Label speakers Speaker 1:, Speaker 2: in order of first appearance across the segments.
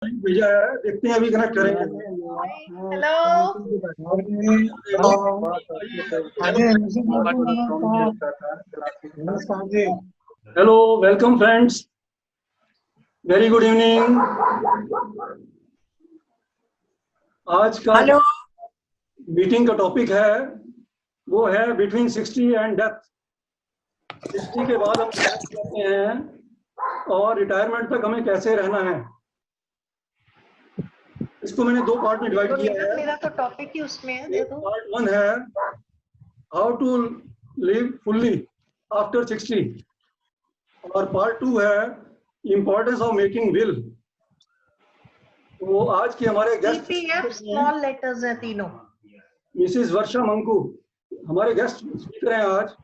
Speaker 1: भेजा है, देखते हैं अभी कनेक्ट करेंगे।
Speaker 2: Hello
Speaker 1: hello, welcome friends, very good evening. आज का मीटिंग का टॉपिक है वो है बिटवीन 60 एंड डेथ। 60 के बाद हम क्या करते हैं और रिटायरमेंट तक हमें कैसे रहना है। इसको मैंने दो पार्ट में डिवाइड किया है।
Speaker 2: मेरा तो टॉपिक ही उसमें है, दे दो।
Speaker 1: पार्ट 1 है how to live fully after 60 और पार्ट 2 है इम्पोर्टेंस ऑफ मेकिंग विल। तो आज के हमारे गेस्ट
Speaker 2: स्मॉल लेटर्स हैं तीनों।
Speaker 1: मिसेस वर्षा मंकू हमारे गेस्ट स्पीकर हैं आज।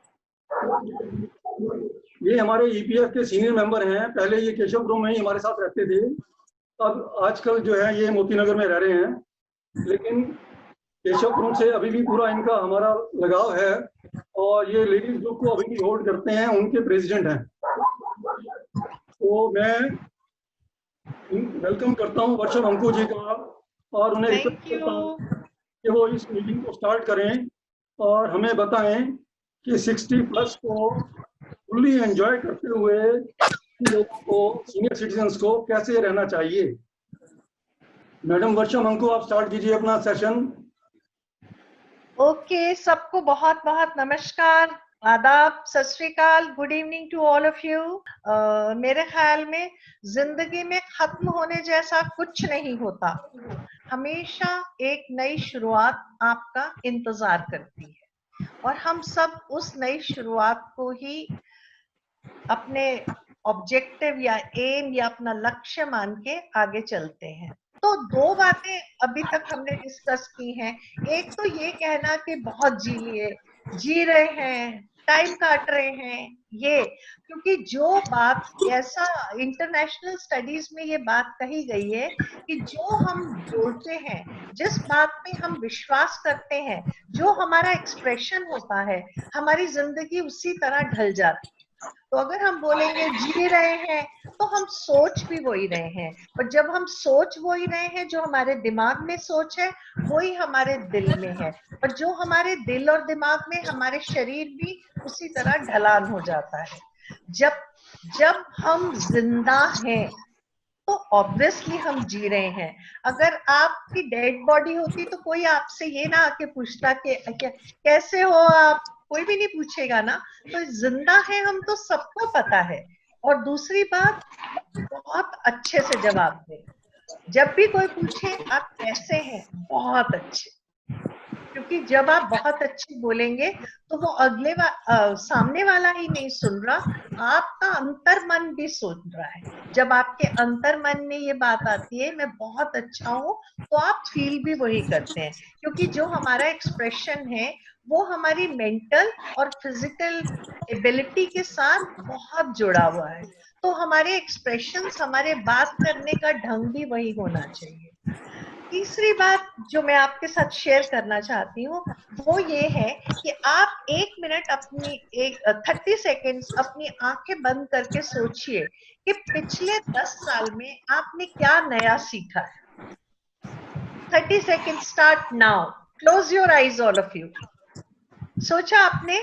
Speaker 1: ये हमारे ईपीएफ के सीनियर मेंबर हैं। पहले ये केशवपुरम में ही हमारे साथ रहते थे, अब आजकल जो है ये मोतीनगर में रह रहे हैं, लेकिन केशवपुरम से अभी भी पूरा इनका हमारा लगाव है और ये लेडीज ग्रुप को अभी भी होल्ड करते हैं, उनके प्रेसिडेंट हैं। तो मैं वेलकम करता हूं वर्षा मंकू जी का और उन्हें रिक्वेस्ट करता हूं कि वो इस मीटिंग को स्टार्ट करें और हमें बताएं कि 60 प्लस को फुल्ली एंजॉय करते हुए लोगों को, सीनियर सिटीजन्स को कैसे रहना चाहिए। मैडम वर्षा मंकू, आप स्टार्ट कीजिए अपना सेशन।
Speaker 2: ओके, सबको बहुत बहुत नमस्कार, आदाब, सत श्री अकाल, good evening to all of you. मेरे ख्याल में जिंदगी में खत्म होने जैसा कुछ नहीं होता। हमेशा एक नई शुरुआत आपका इंतजार करती है और हम सब उस नई शुरुआत को ही अपने ऑब्जेक्टिव या एम या अपना लक्ष्य मान के आगे चलते हैं। तो दो बातें अभी तक हमने डिस्कस की हैं। एक तो ये कहना कि बहुत जी लिए, जी रहे हैं, टाइम काट रहे हैं, ये क्योंकि जो बात ऐसा इंटरनेशनल स्टडीज में ये बात कही गई है कि जो हम बोलते हैं, जिस बात पे हम विश्वास करते हैं, जो हमारा एक्सप्रेशन होता है, हमारी जिंदगी उसी तरह ढल जाती है। तो अगर हम बोलेंगे जी रहे हैं तो हम सोच भी वही रहे हैं, और जब हम सोच वही रहे हैं, जो हमारे दिमाग में सोच है वही हमारे दिल में है, और जो हमारे दिल और दिमाग में, हमारे शरीर भी उसी तरह ढलान हो जाता है। जब हम जिंदा हैं तो ऑब्वियसली हम जी रहे हैं। अगर आपकी डेड बॉडी होती तो कोई आपसे ये ना आके पूछता कि कैसे हो आप, कोई भी नहीं पूछेगा ना। तो जिंदा है हम तो सबको पता है। और दूसरी बात, बहुत अच्छे से जवाब दे। जब भी कोई पूछे आप कैसे हैं, बहुत अच्छे, क्योंकि जब आप बहुत अच्छी बोलेंगे तो वो सामने वाला ही नहीं सुन रहा, आपका अंतर मन भी सुन रहा है। जब आपके अंतर मन में ये बात आती है मैं बहुत अच्छा हूँ, तो आप फील भी वही करते हैं, क्योंकि जो हमारा एक्सप्रेशन है वो हमारी मेंटल और फिजिकल एबिलिटी के साथ बहुत जुड़ा हुआ है। तो हमारे एक्सप्रेशंस, हमारे बात करने का ढंग भी वही होना चाहिए। तीसरी बात जो मैं आपके साथ शेयर करना चाहती हूँ वो ये है कि आप 1 मिनट अपनी 30 सेकेंड्स अपनी आंखें बंद करके सोचिए कि पिछले 10 साल में आपने क्या नया सीखा है। 30 second start now. Close your eyes all of you. सोचा आपने?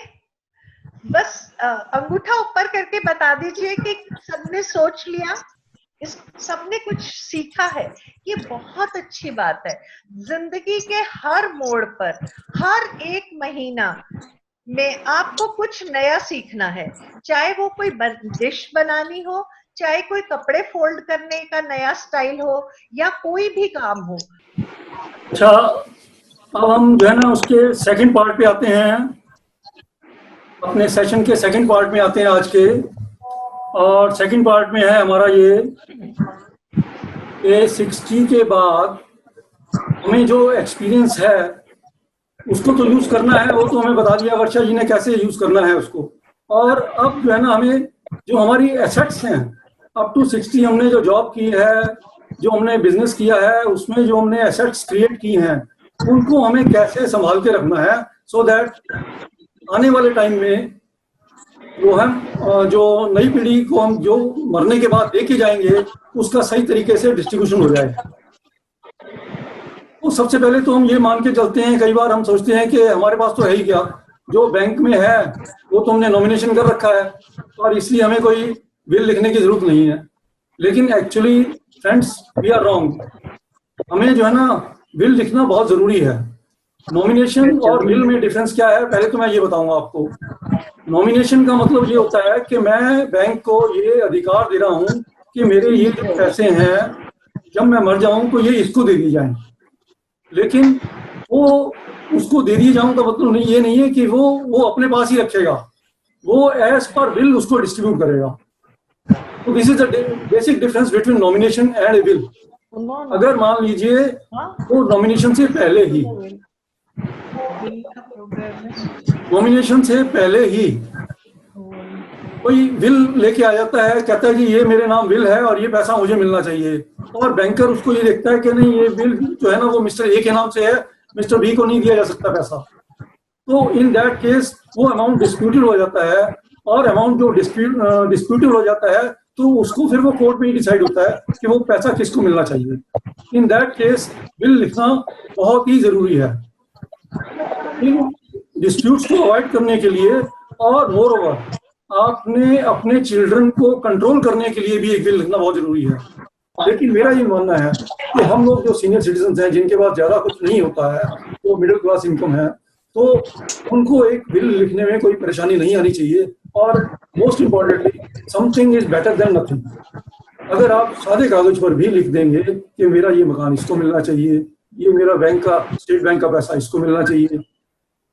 Speaker 2: बस अंगूठा ऊपर करके बता दीजिए कि सबने सोच लिया, इस सबने कुछ सीखा है। ये बहुत अच्छी बात है। जिंदगी के हर मोड़ पर, हर एक महीना में आपको कुछ नया सीखना है, चाहे वो कोई डिश बनानी हो, चाहे कोई कपड़े फोल्ड करने का नया स्टाइल हो, या कोई भी काम हो।
Speaker 1: अच्छा, अब हम जो है ना उसके सेकंड पार्ट पे आते हैं, अपने सेशन के सेकंड पार्ट में आते हैं आज के। और सेकंड पार्ट में है हमारा ये 60 के बाद हमें जो एक्सपीरियंस है उसको तो यूज करना है, वो तो हमें बता दिया वर्षा जी ने कैसे यूज करना है उसको। और अब जो है ना हमें जो हमारी एसेट्स हैं, अप टू 60 हमने जो जॉब की है, जो हमने बिजनेस किया है, उसमें जो हमने एसेट्स क्रिएट की हैं, उनको हमें कैसे संभाल के रखना है, सो दैट आने वाले टाइम में वो हम जो नई पीढ़ी को हम जो मरने के बाद दे के जाएंगे उसका सही तरीके से डिस्ट्रीब्यूशन हो जाए। तो सबसे पहले तो हम ये मान के चलते हैं, कई बार हम सोचते हैं कि हमारे पास तो है ही क्या, जो बैंक में है वो तो हमने नॉमिनेशन कर रखा है और इसलिए हमें कोई विल लिखने की जरूरत नहीं है। लेकिन actually friends we are wrong. हमें जो है ना विल लिखना बहुत जरूरी है। नॉमिनेशन और विल में डिफरेंस क्या है, पहले तो मैं ये बताऊंगा आपको। नॉमिनेशन का मतलब ये होता है कि मैं बैंक को ये अधिकार दे रहा हूं कि मेरे ये जो पैसे हैं जब मैं मर जाऊं तो ये इसको दे दिए जाएं। लेकिन वो उसको दे दिए जाऊं का मतलब नहीं, ये नहीं है कि वो अपने पास ही रखेगा, वो एज पर विल उसको डिस्ट्रीब्यूट करेगा। तो this is the basic difference between nomination and A will. अगर मान लीजिए वो नॉमिनेशन से पहले ही कोई विल लेके आ जाता है, कहता है कि ये मेरे नाम विल है और ये पैसा मुझे मिलना चाहिए, और बैंकर उसको ये देखता है कि नहीं ये विल जो है ना वो मिस्टर ए के नाम से है, मिस्टर बी को नहीं दिया जा सकता पैसा, तो इन दैट केस वो अमाउंट डिस्प्यूटेड हो जाता है। और अमाउंट जो डिस्प्यूटेड हो जाता है तो उसको फिर वो कोर्ट में ही डिसाइड होता है कि वो पैसा किसको मिलना चाहिए। इन दैट केस विल लिखना बहुत ही जरूरी है इन डिस्प्यूट्स को अवॉइड करने के लिए। और मोर ओवर आपने अपने चिल्ड्रन को कंट्रोल करने के लिए भी एक विल लिखना बहुत जरूरी है। लेकिन मेरा ये मानना है कि हम लोग जो सीनियर सिटीजन हैं जिनके पास ज्यादा कुछ नहीं होता है, वो मिडिल क्लास इनकम है, तो उनको एक बिल लिखने में कोई परेशानी नहीं आनी चाहिए। और most importantly something is better than nothing. अगर आप सादे कागज पर भी लिख देंगे कि मेरा ये मकान इसको मिलना चाहिए, ये मेरा बैंक का स्टेट बैंक का पैसा इसको मिलना चाहिए,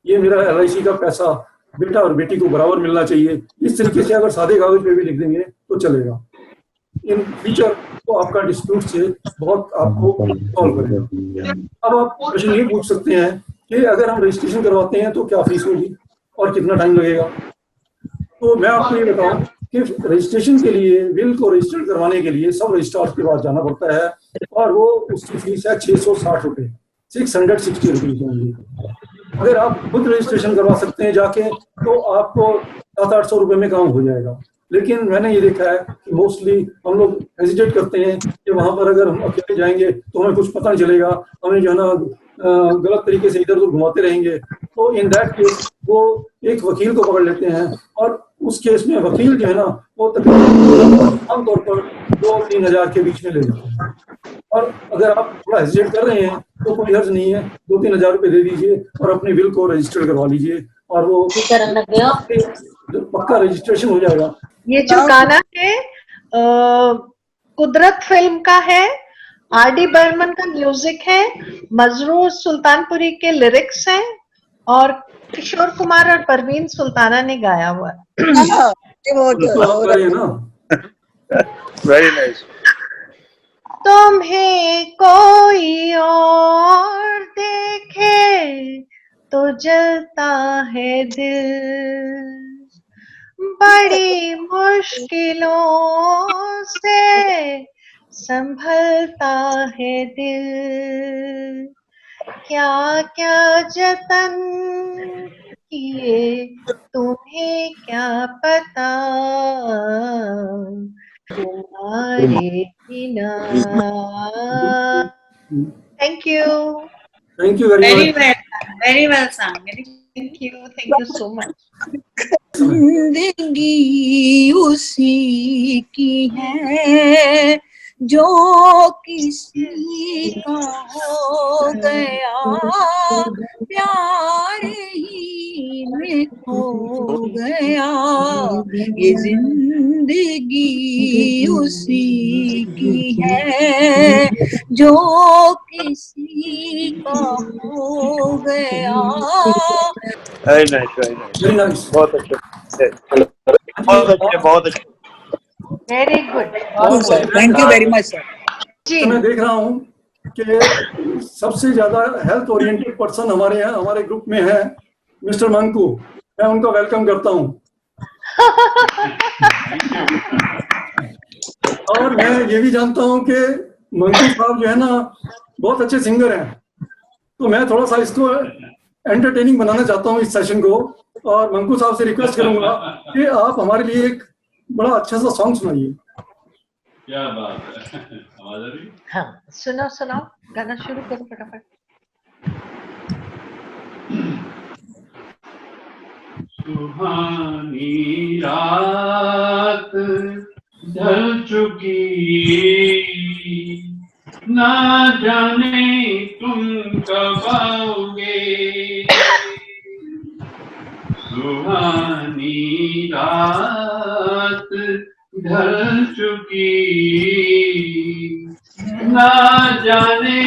Speaker 1: ये मेरा LIC का पैसा बेटा और बेटी को बराबर मिलना चाहिए, इस तरीके से अगर सादे कागज पे भी लिख देंगे तो चलेगा। इन फ्यूचर तो आपका डिस्प्यूट से बहुत आपको सॉल्व करेगा। अब आप प्रश्न ये पूछ सकते हैं कि अगर हम रजिस्ट्रेशन करवाते हैं तो क्या फीस होगी और कितना टाइम लगेगा। तो मैं आपको ये बताऊं कि रजिस्ट्रेशन के लिए बिल को रजिस्टर करवाने के लिए सब रजिस्ट्रार के पास जाना पड़ता है और वो उसकी फीस है 660 रुपये, 660 रुपीज होंगी। अगर आप खुद रजिस्ट्रेशन करवा सकते हैं जाके तो आपको 700-800 रुपये में काम हो जाएगा। लेकिन मैंने ये देखा है कि मोस्टली हम लोग हेजिटेट करते हैं कि वहां पर अगर हम अकेले जाएंगे तो हमें कुछ पता नहीं चलेगा, हमें जो है ना गलत तरीके से इधर उधर घुमाते रहेंगे। तो इन दैट केस वो एक वकील को पकड़ लेते हैं और उस केस में वकील जो है ना वो तकरीबन आमतौर पर 2-3 हज़ार के बीच में ले लेते हैं। और अगर आप थोड़ा हेजिटेट कर रहे हैं तो कोई हर्ज नहीं है, 2-3 हज़ार रुपये दे दीजिए और अपने बिल को रजिस्टर करवा लीजिए और वो पक्का रजिस्ट्रेशन हो जाएगा।
Speaker 2: ये जो गाना है कुदरत फिल्म का है, RD बर्मन का म्यूजिक है, मजरूर सुल्तानपुरी के लिरिक्स हैं और किशोर कुमार और परवीन सुल्ताना ने गाया हुआ है।
Speaker 3: Very nice.
Speaker 2: तुम्हें कोई और देखे तो जलता है दिल, बड़ी मुश्किलों से संभलता है दिल, क्या क्या जतन किए तुम्हें क्या पता, तुम्हारे बिना। Thank you
Speaker 4: very well sung.
Speaker 2: Thank you so much.
Speaker 4: जिंदगी उसी की है जो किसी का हो गया, प्यार ही में खो गया। ये जिंदगी उसी की है जो किसी का हो गया।
Speaker 3: वेरी नाइस, बहुत अच्छे, बहुत अच्छे।
Speaker 2: Very good,
Speaker 4: thank you very much sir.
Speaker 2: जी
Speaker 1: मैं देख रहा हूँ कि सबसे ज्यादा हेल्थ ओरिएंटेड पर्सन हमारे ग्रुप में है मिस्टर मंकू। मैं उनका वेलकम करता हूँ। और मैं ये भी जानता हूँ कि मंकू साहब जो है ना बहुत अच्छे सिंगर हैं, तो मैं थोड़ा सा इसको एंटरटेनिंग बनाना चाहता हूँ इस सेशन को, और मंकू साहब से रिक्वेस्ट करूंगा कि आप हमारे लिए एक बड़ा अच्छा सा सॉन्ग सुनाइए।
Speaker 5: क्या बात है, आवाज आ रही है?
Speaker 2: हाँ, सुनाओ सुनाओ, गाना शुरू करो फटाफट।
Speaker 5: सुहानी रात ढल चुकी, ना जाने तुम कब आओगे। सुहानी रात ढल चुकी, ना जाने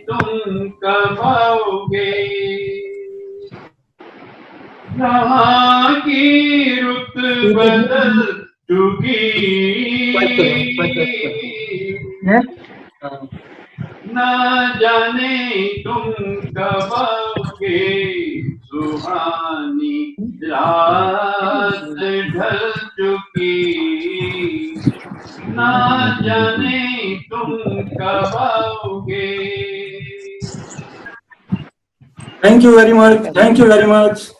Speaker 5: तुम कब आओगे। यहाँ की रुत बदल चुकी, ना जाने तुम कब आओगे। सुहानी रात ढल चुकी, ना जाने तुम कब आओगे।
Speaker 1: Thank you very much, thank you very much.